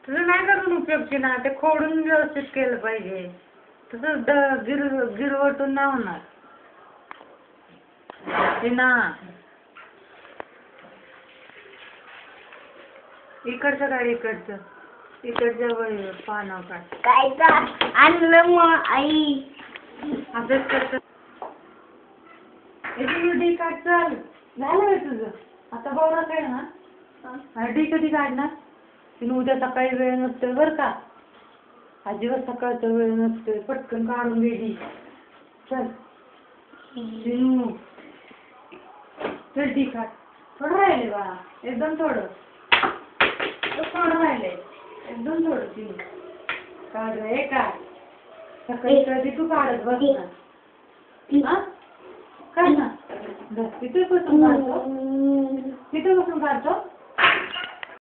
तुझं नाही करून उपयोगची ना, ते खोडून व्यवस्थित केलं पाहिजे. तसं गिरवटून नाही होणार ते ना. इकडचं काढ, इकडच्या वळीवर पानावर काढ. काय आणलं मग आई? अभ्यास करत डी काढ. चल झालं तुझं आता. बघा काय ना, डी कधी काढणार? तिने उद्या सकाळी वेळ नसतोय बरं का. अजिबात सकाळचा वेळ नसतोय. पटकन काढून घे डी. चल चिनू, चल डी काढ. थोडं राहिले बाळा, एकदम थोडं राहिले, एकदम थोडं. चिनू काढ रे, काढ. सकाळी कधी तू काढत बस ना. काढ ना. तिथे बसून काढतो, तिथे बसून काढतो.